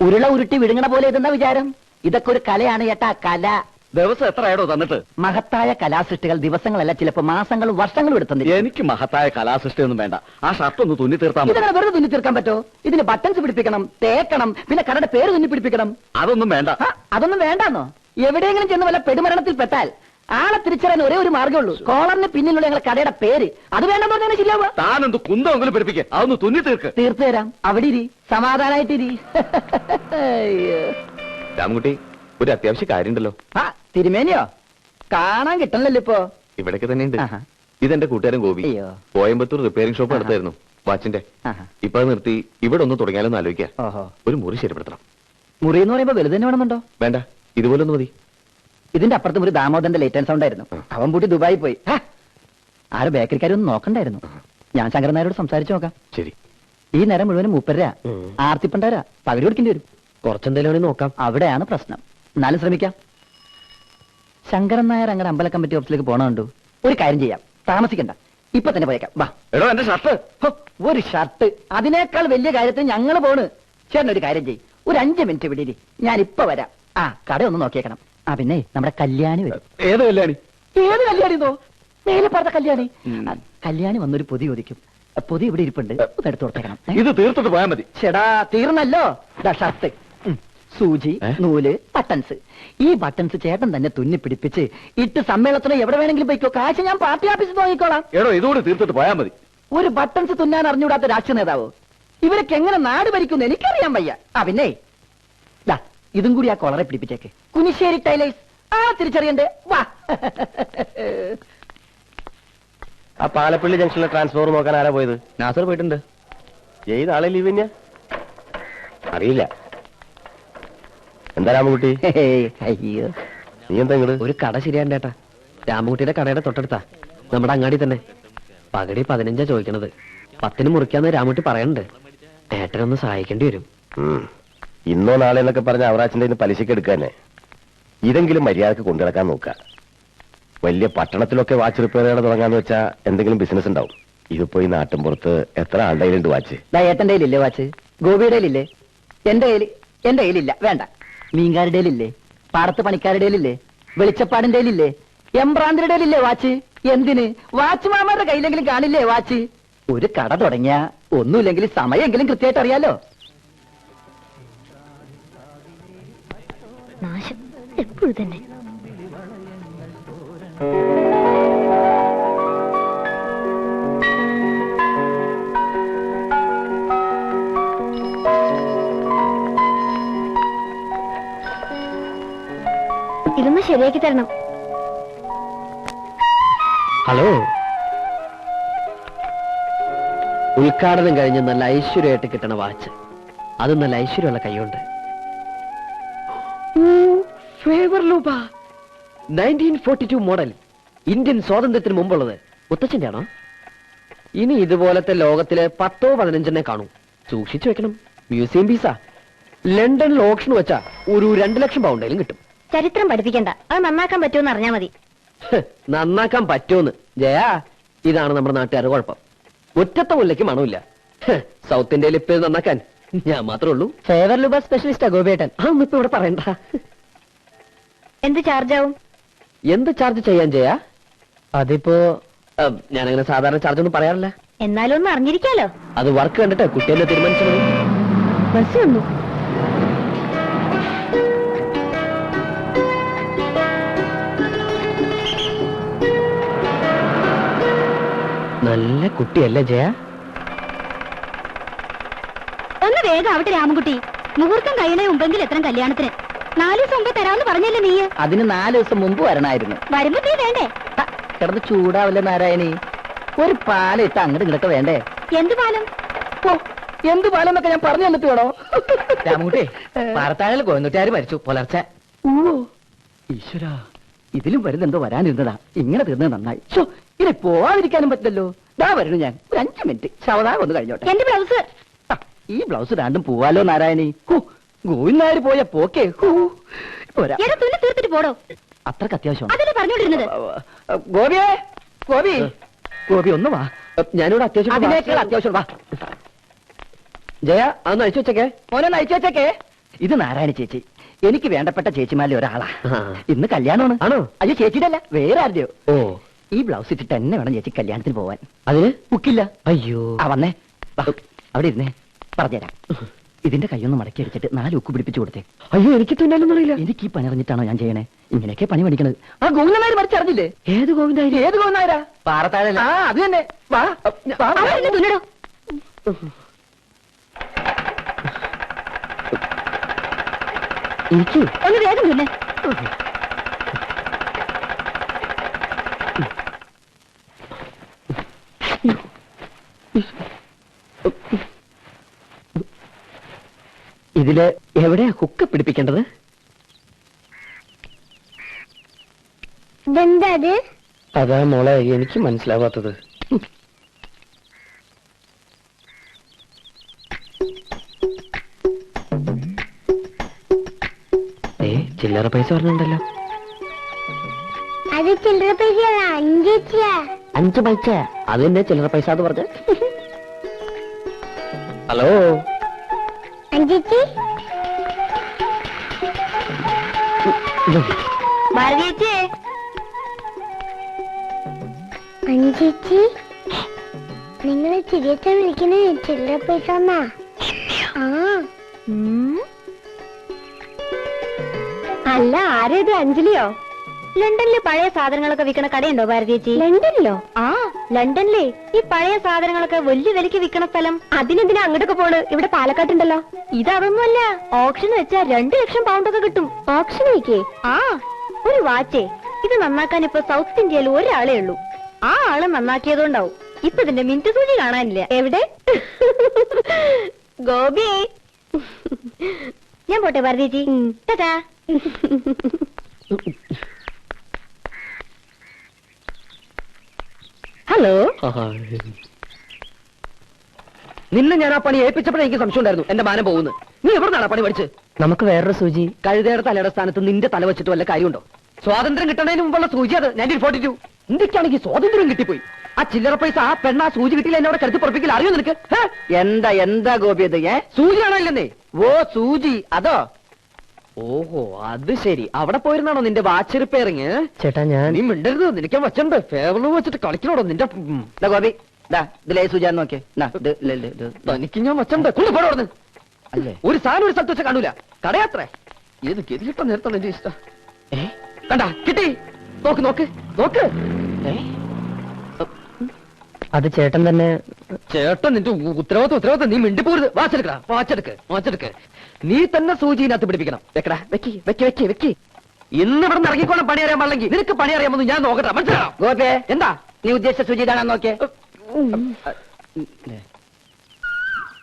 ഉരുള ഉരുട്ടി വിഴുങ്ങണ പോലെ ഇതെന്താ വിചാരം? ഇതൊക്കെ ഒരു കലയാണ് ചേട്ടാ, കല. ദിവസം എത്രയാണോ തന്നിട്ട്? മഹത്തായ കലാസൃഷ്ടികൾ ദിവസങ്ങളല്ല, ചിലപ്പോ മാസങ്ങളും വർഷങ്ങളും എടുത്തു. എനിക്ക് മഹത്തായ കലാസൃഷ്ടി ഒന്നും വേണ്ട. ആ ഷർട്ട് ഒന്ന് തുന്നി തീർത്താൽ ഇതങ്ങനെ വെറുതെ തുന്നി തീർക്കാൻ പറ്റോ? ഇതിന് ബട്ടൺസ് പിടിപ്പിക്കണം, തേക്കണം, പിന്നെ കടയുടെ പേര് തുന്നി പിടിപ്പിക്കണം. അതൊന്നും വേണ്ട. അതൊന്നും വേണ്ടാന്നോ? എവിടെയെങ്കിലും ചെന്ന് വല്ല പെടുമരണത്തിൽ പെട്ടാൽ ആളെ തിരിച്ചറിയാൻ ഒരേ ഒരു മാർഗ്ഗമുള്ളൂ, കോളറിന് പിന്നിലുള്ള ഞങ്ങളുടെ കടയുടെ പേര്. അത് വേണ്ടെന്ന് പറഞ്ഞാൽ ശരിയാവുക. താനെന്ത് കുന്തമെങ്കിലും പിടിപ്പിക്കുക, അതൊന്ന് തുന്നി തീർക്ക്. തീർത്തു തരാം, അവിടെ ഇരി, സമാധാനായിട്ടിരി. രാമൻകുട്ടി, ഒരു അത്യാവശ്യ കാര്യമുണ്ടല്ലോ. തിരുമേനിയോ? കാണാൻ കിട്ടണല്ലോ ഇപ്പോ. ഇവിടേക്ക് തന്നെ ഉണ്ട്. ഇതെന്റെ കൂട്ടുകാരൻ ഗോപി. കോയമ്പത്തൂർ റിപ്പയറിംഗ് ഷോപ്പ് നടത്തായിരുന്നു വാച്ചിന്റെ. ഇപ്പൊ അത് നിർത്തി ഇവിടെ ഒന്ന് തുടങ്ങിയാലൊന്ന് ആലോചിക്കാം. ഒരു മുറി ശരിപ്പെടുത്തണം. മുറി എന്ന് പറയുമ്പോ വലുത് തന്നെ വേണമെന്നുണ്ടോ? വേണ്ട, ഇതുപോലെ ഒന്ന് മതി. ഇതിന്റെ അപ്പുറത്തും ഒരു ദാമോദരന്റെ ലേറ്റ് ആൻഡ് സൗണ്ട് ആയിരുന്നു. അവൻ പൂട്ടി ദുബായി പോയി. ആരും ബേക്കറിക്കാരൊന്നും നോക്കണ്ടായിരുന്നു. ഞാൻ ശങ്കരൻ നായരോട് സംസാരിച്ചു നോക്കാം. ശരി. ഈ നേരം മുഴുവനും 30 രൂപ, ആർത്തിപ്പണ്ടാരാ പകുതി കൊടുക്കേണ്ടി വരും. കുറച്ചെന്തെങ്കിലും നോക്കാം. അവിടെയാണ് പ്രശ്നം. എന്നാലും ശ്രമിക്കാം. ശങ്കരൻ നായർ അങ്ങനെ അമ്പല കമ്മിറ്റി ഓഫീസിലേക്ക് പോണുണ്ടോ? ഒരു കാര്യം ചെയ്യാം, താമസിക്കണ്ട, ഇപ്പൊ തന്നെ പോയേക്കാം. വാ. എടോ, എന്റെ ഷർട്ട്. ഒരു ഷർട്ട്, അതിനേക്കാൾ വലിയ കാര്യത്തിൽ ഞങ്ങൾ പോണ്. ചേട്ടൻ ഒരു കാര്യം ചെയ്യും, ഒരു 5 മിനിറ്റ് വിടിരി, ഞാൻ ഇപ്പൊ വരാം. കട ഒന്ന് നോക്കിയേക്കണം. പിന്നെ നമ്മുടെ കല്യാണി വരും. ഏത് കല്യാണി? ഏത് കല്യാണിന്നോ? മേലെ പറഞ്ഞ കല്യാണി. കല്യാണി വന്നൊരു പൊതി ഒതിക്കും. പൊതി ഇവിടെ ഇരിപ്പുണ്ട്, ഒന്ന് എടുത്തു കൊടുത്തേക്കണം. ഇത് തീർത്തിട്ട് പോയാൽ മതി. ചേടാ, തീർന്നല്ലോ. ഷർട്ട്, സൂചി, നൂല്, ബട്ടൺസ്. ഈ ബട്ടൺസ് ചേട്ടൻ തന്നെ തുന്നി പിടിപ്പിച്ച് ഇട്ട് സമ്മേളനത്തിന് എവിടെ വേണമെങ്കിലും പോയിക്കോ. കാശ് ഞാൻ പാർട്ടി ഓഫീസിൽ നോക്കിക്കോളാം. എടോ, ഇതുകൂടി തീർത്തിട്ട് പോയാൽ മതി. ഒരു ബട്ടൺസ് തുന്നാൻ അറിഞ്ഞുകൂടാത്ത രാഷ്ട്രീയ നേതാവോ? ഇവരൊക്കെ എങ്ങനെ നാട് ഭരിക്കുന്നു എനിക്കറിയാൻ വയ്യ. പിന്നെ ഇതും കൂടി ആ കോളറെ പിടിപ്പിച്ചേക്ക്. കുനിശ്ശേരി ടൈലേഴ്സ്, തിരിച്ചറിയണ്ടേ? വാ. ആ പാലപ്പള്ളി ജംഗ്ഷനിലെ ട്രാൻസ്ഫോർ നോക്കാൻ ആരാ പോയത്? നാസർ പോയിട്ടുണ്ട്. ഏത് ആളെ ലീവ് തന്നെയാ അറിയില്ല. എന്താ രാമൻകുട്ടി? അയ്യോ, നീ എന്താ ഇങ്ങട്? ഒരു കട ശരിയാണ്ടേട്ടാ. രാമൻകുട്ടിയുടെ കടയുടെ തൊട്ടടുത്താ, നമ്മുടെ അങ്ങാടി തന്നെ. പകടി 15 ചോദിക്കണത്. 10 മുറിക്കാന്ന് രാമൻകുട്ടി പറയണുണ്ട്. ഏട്ടനൊന്ന് സഹായിക്കേണ്ടി വരും. ഇന്നോ നാളെ എന്നൊക്കെ പറഞ്ഞ അവറാച്ചിന്റെ പലിശക്ക് എടുക്കാന്നെ. ഇതെങ്കിലും മര്യാദക്ക് കൊണ്ടുനടക്കാൻ നോക്ക. വലിയ പട്ടണത്തിലൊക്കെ വാച്ച് റിപ്പയർ ചെയ്യാൻ തുടങ്ങാന്ന് വെച്ചാ എന്തെങ്കിലും ബിസിനസ് ഉണ്ടാവും. ഇതിപ്പോ ഈ നാട്ടിൻപുറത്ത് എത്ര ആളുടെ കയ്യിലുണ്ട് വാച്ച്? ഏട്ടന്റെ കയ്യിലില്ലേ വാച്ച്? ഗോപിയുടെ കയ്യിലില്ലേ? എന്റെ കയ്യിലില്ല, വേണ്ട. മീൻകാരുടെ കയ്യിലില്ലേ? പാടത്ത് പണിക്കാരുടെ കയ്യിലില്ലേ? വെളിച്ചപ്പാടിന്റെ കയ്യിലില്ലേ? എംബ്രാന്തിരുടെ കയ്യിലില്ലേ വാച്ച്? എന്തിന്? വാച്ച് മാമാരുടെ കയ്യിലെങ്കിലും കാണില്ലേ വാച്ച്? ഒരു കട തുടങ്ങിയ ഒന്നുമില്ലെങ്കിൽ സമയമെങ്കിലും കൃത്യമായിട്ട് അറിയാലോ. നാശം എപ്പോഴും തന്നെ. ഇതൊന്ന് ശരിയാക്കി തരണം. ഹലോ. ഉദ്ഘാടനം കഴിഞ്ഞ് നല്ല ഐശ്വര്യമായിട്ട് കിട്ടണ വാച്ച്. അത് നല്ല ഐശ്വര്യമുള്ള കൈയുണ്ട്. ഫേവർ ലൂബ 1942 മോഡൽ, ഇന്ത്യൻ സ്വാതന്ത്ര്യത്തിന് മുമ്പുള്ളത്. മുത്തച്ഛന്റെ ആണോ? ഇനി ഇതുപോലത്തെ ലോകത്തില് 10 or 15 കാണൂ. സൂക്ഷിച്ചു വെക്കണം. മ്യൂസിയം പീസാ. ലണ്ടനിൽ ഓപ്ഷൻ വെച്ചാ ഒരു 2 ലക്ഷം പൗണ്ടേലും കിട്ടും. ചരിത്രം പഠിപ്പിക്കണ്ട, അത് നന്നാക്കാൻ പറ്റുമെന്ന് അറിഞ്ഞാ മതി. നന്നാക്കാൻ പറ്റുമെന്ന് ജയാ, ഇതാണ് നമ്മുടെ നാട്ടുകാരുടെ കുഴപ്പം. മുറ്റത്തെ മുല്ലയ്ക്ക് മണമില്ല. സൗത്ത് ഇന്ത്യയിൽ ഇപ്പൊ നന്നാക്കാൻ ഞാൻ മാത്രമേ ഉള്ളൂ. ഫേവർ ലൂബ സ്പെഷ്യലിസ്റ്റാ ഗോപിയേട്ടൻ. അതൊന്നും ഇപ്പൊ ഇവിടെ പറയണ്ട. എന്ത് ചാർജ് ആവും? എന്ത് ചാർജ് ചെയ്യാൻ ചെയ്യാ? അതിപ്പോ ഞാനങ്ങനെ സാധാരണ ചാർജ് ഒന്നും പറയാറില്ല. എന്നാലും ഒന്ന് അറിഞ്ഞിരിക്കാലോ. അത് വർക്ക് കണ്ടിട്ട് കുട്ടിയെന്നെ തീരുമാനിച്ചു. ബസ് വന്നു. നല്ല കുട്ടിയല്ലേ ജയ? ഒന്ന് വേഗം ആവട്ടെ രാമൻകുട്ടി. മുഹൂർത്തം കഴിയണേ മുമ്പെങ്കിൽ എത്ര കല്യാണത്തിന്? 4 ദിവസം മുമ്പ് തരാമെന്ന് പറഞ്ഞല്ലേ നീ? അതിന് 4 ദിവസം മുമ്പ് വരണമായിരുന്നു. വരുമ്പോ നീ വേണ്ടേ? കിടന്ന് ചൂടാവില്ല നാരായണി. ഒരു പാലിട്ട് അങ്ങോട്ട് ഇങ്ങോട്ട് വേണ്ടേ? എന്ത് പാലം? എന്ത് പാലം എന്നൊക്കെ ഞാൻ പറഞ്ഞു തന്നിട്ട് വേണോ? രാമൻകുട്ടി, പാറത്താഴൽ കോയന്നുട്ടാര് മരിച്ചു പുലർച്ചെ. ഈശ്വരാ, ഇതിലും വരുന്നെന്തോ വരാനിരുന്നതാ. ഇങ്ങനെ തീർന്നത് നന്നായി. ഇനി പോവാതിരിക്കാനും പറ്റില്ലല്ലോ. ദാ വരുന്നു ഞാൻ. ഒരു 5 മിനിറ്റ് ശവദാനം ഒന്ന് കഴിഞ്ഞോട്ടെ. എന്റെ ബ്ലൗസ്. ഈ ബ്ലൗസ് രണ്ടും പോവാലോ നാരായണി. ഗോവിന്ദാര് പോയ പോക്കേ. പോരാ, തുന്നി തീർത്തിട്ട് പോടോ. അത്രക്ക് അത്യാവശ്യം. അതല്ലേ പറഞ്ഞോണ്ടിരുന്നത്. ഗോപിയേ, ഗോപി, ഗോപി ഒന്ന് വാ. ഞാനിവിടെ അത്യാവശ്യം. അതിനേക്കാൾ അത്യാവശ്യം വാ. ജയ അതൊന്ന് അഴിച്ചു വെച്ചേക്കേ. മോനെ നയിച്ചു വെച്ചേക്കേ. ഇത് നാരായണ ചേച്ചി, എനിക്ക് വേണ്ടപ്പെട്ട ചേച്ചിമാരിൽ ഒരാളാ. ആ. ഇന്ന് കല്യാണമാണ്. ആണോ? അയ്യോ ചേച്ചിയുടെ അല്ല, വേറെ ആരുടെയോ. ഓ, ഈ ബ്ലൗസ് ഇട്ടിട്ട് തന്നെ വേണം ചേച്ചി കല്യാണത്തിന് പോവാൻ. അതിന് ബുക്കില്ല. അയ്യോ. ആ വന്നേ, വാ, അവിടെ ഇരുന്നേ, പറഞ്ഞുതരാം. ഇതിന്റെ കൈയൊന്ന് മടക്കി അടിച്ചിട്ട് 4 ഉക്ക് പിടിപ്പിച്ചു കൊടുത്തേ. അയ്യോ, എനിക്ക് തുന്നാലൊന്നും അറിയില്ല. എനിക്ക് ഈ പണി അറിഞ്ഞിട്ടാണോ ഞാൻ ചെയ്യണേ? ഇങ്ങനെയൊക്കെ പണി പഠിക്കണത്. ആ ഗോവിന്ദനായർ മരിച്ചറിഞ്ഞില്ലേ? ഏത് ഗോവിന്ദായി? ഏത് ഗോവിന്ദനായരാ? പാറത്താഴ. ആ അത് തന്നെ. വാ, വാ, വാ. അവിടെ തുന്നടോ. എനിക്ക് ഒന്ന് വേഗം തുന്നെ. ഇതില് എവിടെയാ ഹുക്ക് പിടിപ്പിക്കേണ്ടത്? ഇതെന്താ അത്? അതാ മോളെ എനിക്ക് മനസ്സിലാവാത്തത്. ചില്ലറ പൈസ പറഞ്ഞുണ്ടല്ലോ. അത് ചില്ലറ പൈസ 5 പൈസ. അത് തന്നെ ചില്ലറ പൈസ എന്ന് പറഞ്ഞ. ഹലോ, അഞ്ചേച്ചി. ഭാരതീച്ചി. അഞ്ചേച്ചി, നിങ്ങൾ ചിരിയച്ച വിളിക്കണേ ചില്ലറ പൈസ എന്നാ? അല്ല, ആരേത്? അഞ്ജലിയോ? ലണ്ടനിലെ പഴയ സാധനങ്ങളൊക്കെ വിൽക്കണ കടയുണ്ടോ ഭാരതീച്ചി? ലണ്ടനിലോ? ആ, ലണ്ടനിലെ ഈ പഴയ സാധനങ്ങളൊക്കെ വലിയ വിലക്ക് വിൽക്കണ സ്ഥലം. അതിനെന്തിനാ അങ്ങോട്ടൊക്കെ പോണ്? ഇവിടെ പാലക്കാട്ടുണ്ടല്ലോ. ഇതൊന്നുമല്ല, ഓപ്ഷൻ വെച്ചാ 2 ലക്ഷം പൗണ്ടൊക്കെ കിട്ടും. ഓപ്ഷൻ വയ്ക്കേ? ആ, ഒരു വാച്ചേ. ഇത് നന്നാക്കാൻ ഇപ്പൊ സൗത്ത് ഇന്ത്യയിൽ ഒരാളേ ഉള്ളൂ. ആ ആള് നന്നാക്കിയതുകൊണ്ടാവും ഇപ്പൊ ഇതിന്റെ മിനിറ്റ് സൂചി കാണാനില്ല. എവിടെ? ഗോപി. ഞാൻ പോട്ടെ ഭാരതീച്ചി. ടാറ്റാ. ഹലോ. നിന്നെ ഞാൻ ആ പണി ഏൽപ്പിച്ചപ്പോഴേ എനിക്ക് സംശയം ഉണ്ടായിരുന്നു എന്റെ മാനം പോകുന്നു. നീ എവിടുന്നാണ് പണി പഠിച്ച്? നമുക്ക് വേറൊരു സൂചി. കഴുതയുടെ തലയുടെ സ്ഥാനത്ത് നിന്റെ തല വെച്ചിട്ട് വല്ല കാര്യമുണ്ടോ? സ്വാതന്ത്ര്യം കിട്ടുന്നതിന് മുമ്പുള്ള സൂചി അത്. 1942. ഇന്ത്യക്കാണെങ്കിൽ സ്വാതന്ത്ര്യം കിട്ടിപ്പോയി. ആ ചില്ലറ പൈസ ആ പെണ്ണ സൂചി കിട്ടിയില്ല എന്നോട് കരുതി പുറപ്പിക്കില്ല. അറിയോ നിനക്ക്? എന്താ എന്താ ഗോപി അത്? സൂചി കാണാനില്ലെന്നേ. ഓ സൂചി, അതോ? ഓഹോ, അത് ശരി. അവിടെ പോയിരുന്നാണോ നിന്റെ വാച്ച് റിപ്പയറിങ്? ചേട്ടാ ഞാൻ നീ മിണ്ടരുത്. നിനക്ക് വച്ചുണ്ട്. ഫേവറിൽ വെച്ചിട്ട് കളിക്കണോടോ നിന്റെ. ഗോപി, ഇതിലേ സൂചിയാന്ന് നോക്കേ. തനിക്ക് ഞാൻ വച്ചുണ്ട്. കൊണ്ടുപോടുന്നു അല്ലേ? ഒരു സാധനം ഒരു സ്ഥലത്ത് വെച്ച് കാണൂല. കടയാത്രേ. ഏത് ഗതികിട്ട നേരത്താണ് എന്റെ ഇഷ്ടം. കണ്ട കിട്ടി. നോക്ക് നോക്ക് നോക്ക്. അത് ചേട്ടൻ തന്നെ. ചേട്ടൻ നിന്റെ ഉത്തരവാദിത്വം. നീ മിണ്ടിപ്പോരുത്. വാച്ചെടുക്കടാ, വാച്ചെടുക്ക്. നീ തന്നെ സൂചിനകത്ത് പിടിപ്പിക്കണം. വെക്കടാ, വെക്കി. ഇന്ന് ഇവിടെ ഇറങ്ങിക്കോണം. പണി അറിയാൻ പാടില്ലെങ്കിൽ നിനക്ക് പണി അറിയാമെന്ന് ഞാൻ നോക്കട്ടെ. മനസ്സിലാണോ? ഗോപേ, എന്താ നീ ഉദ്ദേശിച്ച സൂചി ഇതാണെന്ന് നോക്കിയേ.